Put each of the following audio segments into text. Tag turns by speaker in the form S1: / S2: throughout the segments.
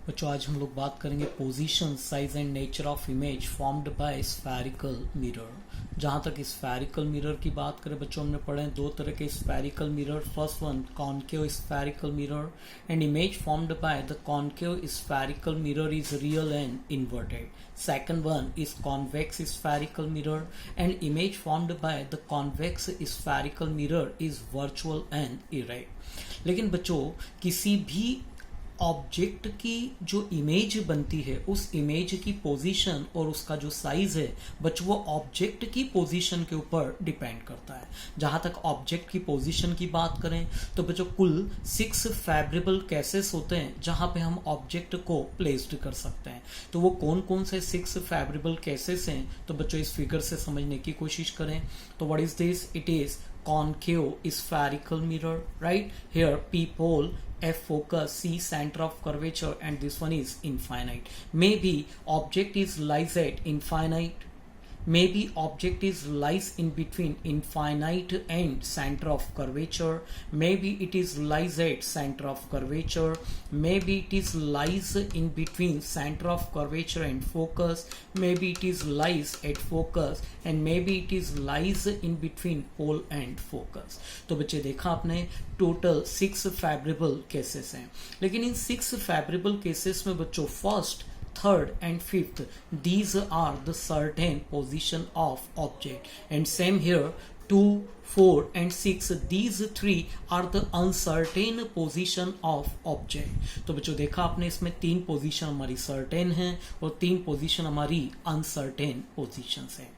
S1: बच्चों आज हम लोग बात करेंगे position size and nature of image formed by spherical mirror. जहां तक स्फेरिकल मिरर की बात करें बच्चों हमने पढ़े हैं दो तरह के spherical mirror. First one concave spherical mirror and image formed by the concave spherical mirror is real and inverted. Second one is convex spherical mirror and image formed by the convex spherical mirror is virtual and erect। लेकिन बच्चों किसी भी object की जो image बनती है उस image की पोजीशन और उसका जो साइज है बच्चों वो ऑब्जेक्ट की पोजीशन के ऊपर डिपेंड करता है। जहां तक ऑब्जेक्ट की पोजीशन की बात करें तो बच्चों कुल 6 फेवरेबल केसेस होते हैं जहां पे हम ऑब्जेक्ट को प्लेस्ड कर सकते हैं। तो वो कौन कौन से 6 फेवरेबल केसेस हैं तो बच्चों इस फिगर से समझने की कोशिश करें। तो what is this? It is concave spherical mirror, right? Here P pole, F focus, C center of curvature, and this one is infinite. Maybe object is lies at infinite. Maybe object is lies in between infinite and center of curvature. Maybe it is lies at center of curvature. Maybe it is lies in between center of curvature and focus. Maybe it is lies at focus and maybe it is lies in between pole and focus। तो बच्चे देखा आपने total 6 favourable cases हैं। लेकिन इन 6 favourable cases में बच्चों first, third and fifth, these are the certain position of object, and same here 2, 4 and 6, these 3 are the uncertain position of object। तो बच्चों देखा आपने इसमें 3 पोजीशन हमारी सर्टेन है और 3 पोजीशन हमारी अनसर्टेन पोजीशन है।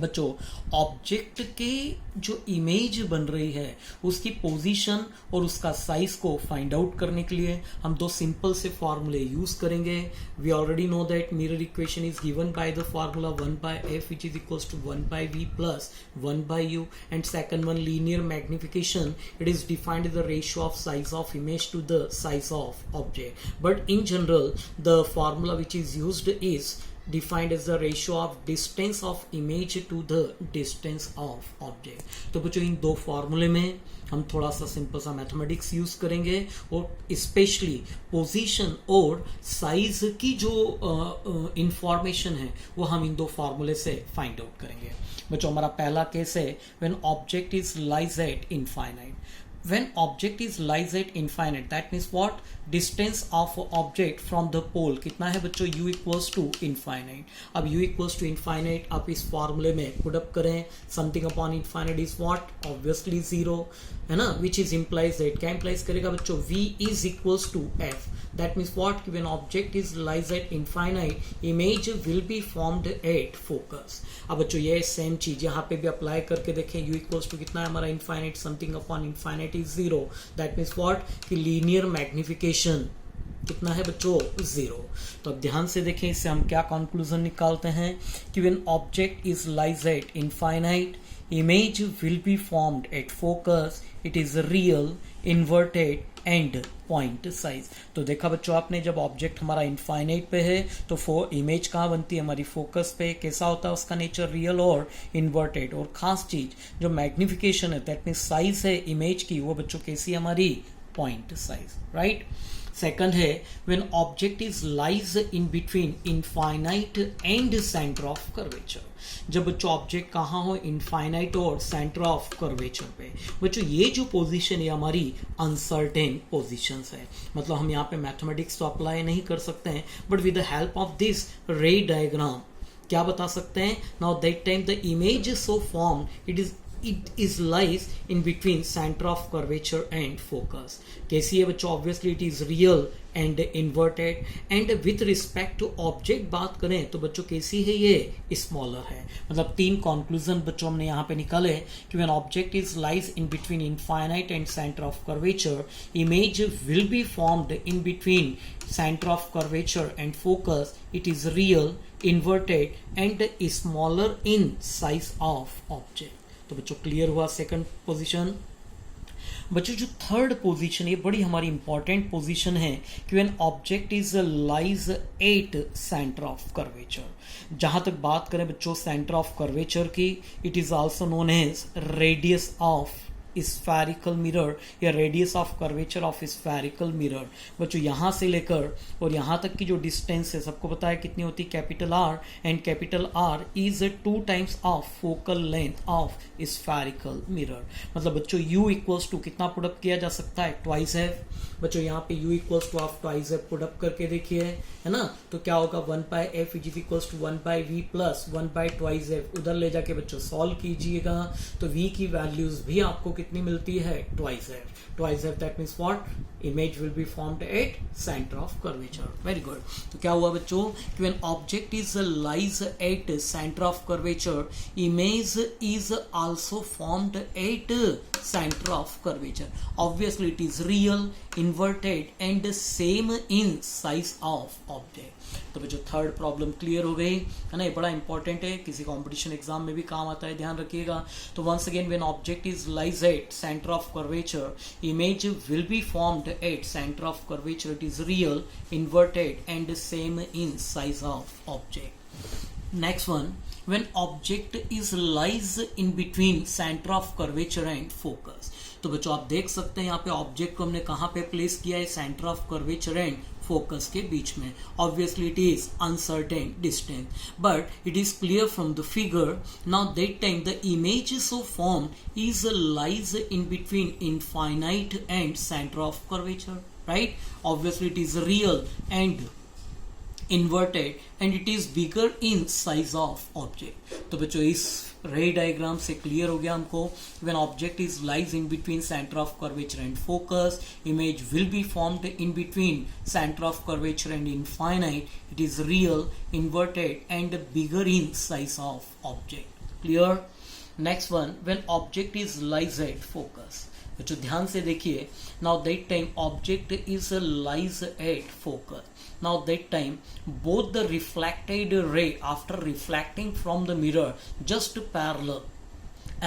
S1: बच्चों ऑब्जेक्ट के जो इमेज बन रही है उसकी पोजीशन और उसका साइज को फाइंड आउट करने के लिए हम दो सिंपल से फॉर्मूले यूज करेंगे। We already know that mirror equation is given by the formula 1/f which is equals to 1/v plus 1/u, and second one linear magnification, it is defined as the ratio of size of image to the size of object, but in general the formula which is used is defined as the ratio of distance of image to the distance of object। तो बच्चों इन दो फॉर्मूले में हम थोड़ा सा simple सा mathematics use करेंगे और स्पेशली पोजीशन और साइज की जो इंफॉर्मेशन है वो हम इन दो फॉर्मूले से फाइंड आउट करेंगे। बच्चों हमारा पहला केस है when object is lies eight infinite. When object is lies at infinite, that means what? Distance of object from the pole कितना है बच्चों? u equals to infinite। अब u equals to infinite आप इस फॉर्मूले में पुट अप करें, something upon infinite is what? Obviously 0 है ना, which is implies that क्या implies करेगा बच्चों? v is equals to f। That means what? When object is lies at infinite, image will be formed at focus। अब बच्चों ये same चीज यहाँ पे भी अप्लाई करके देखें, u equals to कितना है हमारा? infinite, something upon infinite is 0। That means what? कि लीनियर मैग्निफिकेशन कितना है बच्चों? 0। तो अब ध्यान से देखें इससे हम क्या कंक्लूजन निकालते हैं कि when object is lies at infinite, image will be formed at focus, it is real, inverted and point size। तो देखा बच्चों आपने जब ऑब्जेक्ट हमारा इनफाइनाइट पे है तो इमेज कहाँ बनती है? हमारी फोकस पे। कैसा होता है उसका नेचर? रियल और इन्वर्टेड। और खास चीज जो मैग्निफिकेशन है दैट मीन साइज है इमेज की वो बच्चों कैसी है हमारी? Point size, right. सेकंड है when object is lies in between infinite and centre of curvature. जब बच्चों ऑब्जेक्ट कहाँ हो? इनफाइनाइट और सेंटर ऑफ कर्वेचर पे। बच्चों ये जो पोजीशन है हमारी अनसर्टेन पोजीशंस है, मतलब हम यहाँ पे मैथमेटिक्स तो अप्लाई नहीं कर सकते हैं but with the help of this रे डायग्राम क्या बता सकते हैं? Now that time the image so form it is lies in between center of curvature and focus। कैसी है बच्चों? obviously it is real and inverted, and with respect to object बात करें तो बच्चों कैसी है? ये स्मॉलर है। मतलब 3 कंक्लूजन बच्चों हमने यहाँ पे निकाले कि when object is lies in between infinite and center of curvature, image will be formed in between center of curvature and focus, it is real, inverted and smaller in size of object। तो बच्चों clear हुआ second position. बच्चों जो third position ये बड़ी हमारी important position है कि when object is lies at centre of curvature. जहां तक बात करें बच्चों सेंटर ऑफ कर्वेचर की, it is also known as radius of spherical mirror या radius of curvature of spherical mirror. बच्चों यहां से लेकर और यहां तक की जो डिस्टेंस है सबको पता है कितनी होती है, capital R, and capital R is 2 times of focal length of spherical mirror. मतलब बच्चों u इक्वल्स टू कितना पुटअप किया जा सकता है, ट्वाइस एफ। बच्चों यहाँ पे u equals to of twice F put up करके देखिए, है ना, तो क्या होगा 1/f is equals to 1/v plus 1/ट्वाइस एफ। उधर ले जाके बच्चों सॉल्व कीजिएगा तो v की वैल्यूज भी आपको कितनी मिलती है, twice F. Twice F that means what, image will be formed at centre of curvature. Very good. तो क्या हुआ बच्चों कि when object is lies at centre of curvature, image is also formed at center of curvature. Obviously it is real, inverted and same in size of object. तो बच्चों third problem clear हो गई है ना, ये बड़ा इंपॉर्टेंट है, किसी कंपटीशन एग्जाम में भी काम आता है, ध्यान रखिएगा। तो once again when object is lies at centre of curvature, image will be formed at centre of curvature, it is real, inverted and same in size of object. Next one, when object is lies in between center of curvature and focus। तो बच्चों आप देख सकते हैं यहाँ पे object को हमने कहाँ पे प्लेस किया है, centre of curvature and focus के बीच में। Obviously it is uncertain distance, but it is clear from the figure. Now that time the image so form is lies in between infinite and centre of curvature, right. Obviously it is real and inverted and it is bigger in size of object। तो बच्चों इस रे diagram से clear हो गया हमको, when object is lies in between center of curvature and focus, image will be formed in between center of curvature and infinite, it is real, inverted and bigger in size of object। Clear? Next one, when object is lies at focus। बच्चों ध्यान से देखिए, now that time object is lies at focus। Now that time both the reflected ray after reflecting from the mirror just parallel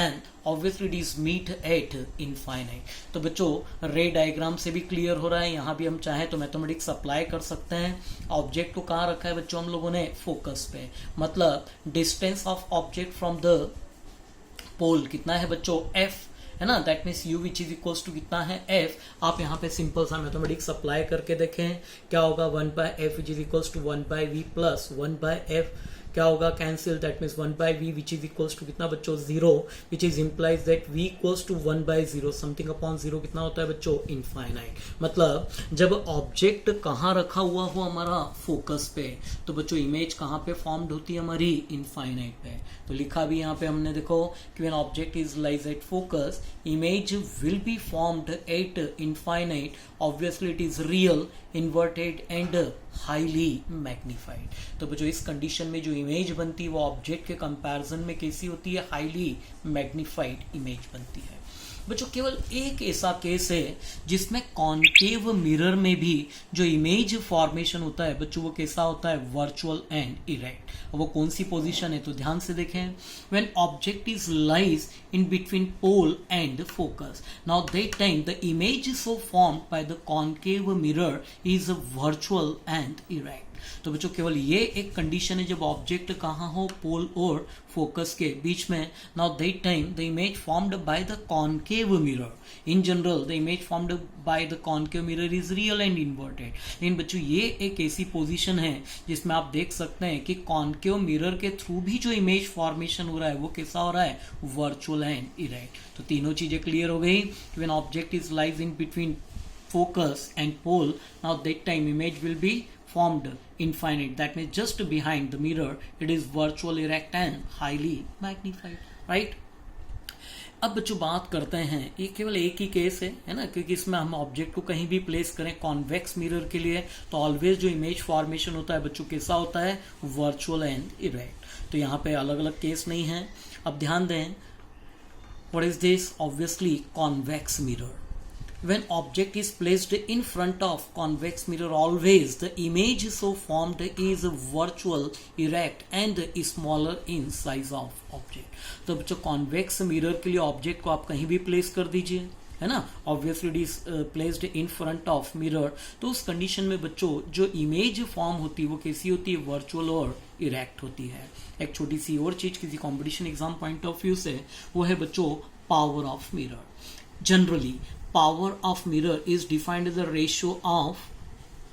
S1: and obviously it is meet at infinite। तो बच्चों रे diagram से भी clear हो रहा है, यहाँ भी हम चाहें तो मैथमेटिक्स अप्लाई कर सकते हैं। ऑब्जेक्ट को कहाँ रखा है बच्चों हम लोगों ने, फोकस पे, मतलब distance of object from the pole कितना है बच्चों, f, है ना, that means u which is equals to कितना है, f। आप यहाँ पे सिंपल सा मैथमेटिक्स अप्लाई करके देखें, क्या होगा 1/f which is equals to 1/v plus 1/f, क्या होगा cancel, that means 1/v which is equals to कितना बच्चों, 0, which is implies that v equals to 1/0, something upon 0 कितना होता है बच्चों, इनफाइनाइट। मतलब जब ऑब्जेक्ट कहाँ रखा हुआ हो हमारा, फोकस पे, तो बच्चों इमेज कहाँ पे फॉर्म्ड होती है हमारी, इनफाइनाइट पे। तो लिखा भी यहाँ पे हमने, देखो कि when object is lies at focus, image will be formed eight infinite, obviously it is real, inverted and highly magnified. तो बच्चों इस कंडीशन में जो इमेज बनती है वो ऑब्जेक्ट के कंपैरिजन में कैसी होती है, हाईली मैग्नीफाइड इमेज बनती है। बच्चों केवल एक ऐसा केस है जिसमें कॉन्केव मिरर में भी जो इमेज फॉर्मेशन होता है बच्चों वो कैसा होता है, वर्चुअल एंड इरेक्ट। वो कौन सी पोजीशन है, तो ध्यान से देखें, when object is lies in between pole and focus, now that time the image so formed by the concave mirror is virtual and erect. तो बच्चों केवल ये एक कंडीशन है जब ऑब्जेक्ट कहाँ हो, पोल और फोकस के बीच में। Now that time the image formed by the concave mirror, in general the image formed by the concave mirror is real and inverted. लेकिन बच्चों ये एक ऐसी पोजीशन है जिसमें आप देख सकते हैं कि कॉन्केव मिरर के थ्रू भी जो इमेज फॉर्मेशन हो रहा है वो कैसा हो रहा है, वर्चुअल एंड इरेक्ट। तो तीनों चीजें क्लियर हो गई। When object is lies in between focus and pole, now that time image will be formed infinite, that means just behind the mirror it is virtual, erect and highly magnified, right। अब बच्चों बात करते हैं, ये केवल एक ही case है ना, क्योंकि इसमें हम ऑब्जेक्ट को कहीं भी प्लेस करें कॉन्वेक्स मिरर के लिए तो ऑलवेज जो इमेज फॉर्मेशन होता है बच्चों कैसा होता है, वर्चुअल एंड इरेक्ट। तो यहाँ पे अलग अलग केस नहीं है। अब ध्यान दें, what is this, obviously convex mirror. When object is placed in front of convex mirror, always the image so formed is virtual, erect and smaller in size of object। तो बच्चों कॉन्वेक्स मिरर के लिए object को आप कहीं भी place कर दीजिए, है ना, obviously it is placed in front of mirror, तो उस कंडीशन में बच्चों जो इमेज फॉर्म होती है वो कैसी होती है, वर्चुअल और इरेक्ट होती है। एक छोटी सी और चीज किसी competition exam point of view से, वो है बच्चों power of mirror. Generally, power of mirror is defined as the ratio of,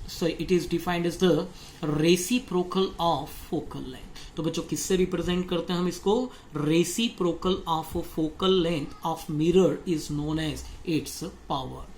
S1: so it is defined as the reciprocal of focal length. तो बच्चों किससे रिप्रेजेंट करते हैं हम इसको? Reciprocal of focal length of mirror is known as its power.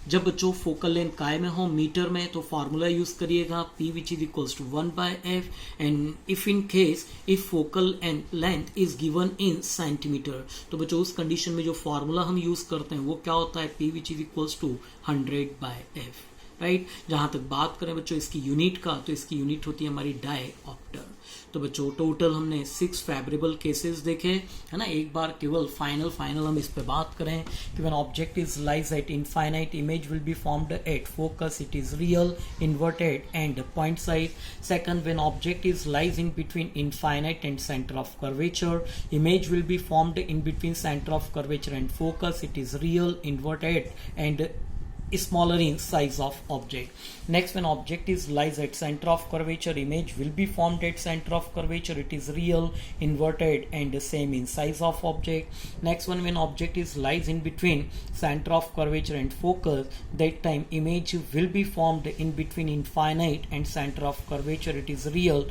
S1: जब बच्चों focal length काय में हो, मीटर में, तो फॉर्मूला यूज करिएगा P which is equals to 1/f. And if in case if focal length is given in centimetre, तो बच्चों उस कंडीशन में जो फॉर्मूला हम यूज करते हैं वो क्या होता है? P which is equals to 100/f. Right. जहां तक बात करें बच्चों इसकी यूनिट का, तो इसकी यूनिट होती है हमारी डायऑप्टर. तो बच्चों टोटल हमने 6 फेवरेबल केसेस देखे, है ना. एक बार केवल फाइनल हम इस पे बात करें कि when object is lies eight infinite, image will be formed at focus, it is real, inverted and point side. Second, when object is lies in between infinite and centre of curvature, image will be formed in between centre of curvature and focus, it is real, inverted and smaller in size of object. Next, when object is lies at center of curvature, image will be formed at center of curvature, it is real, inverted and same in size of object. Next one, when object is lies in between center of curvature and focus, that time image will be formed in between infinite and center of curvature, it is real,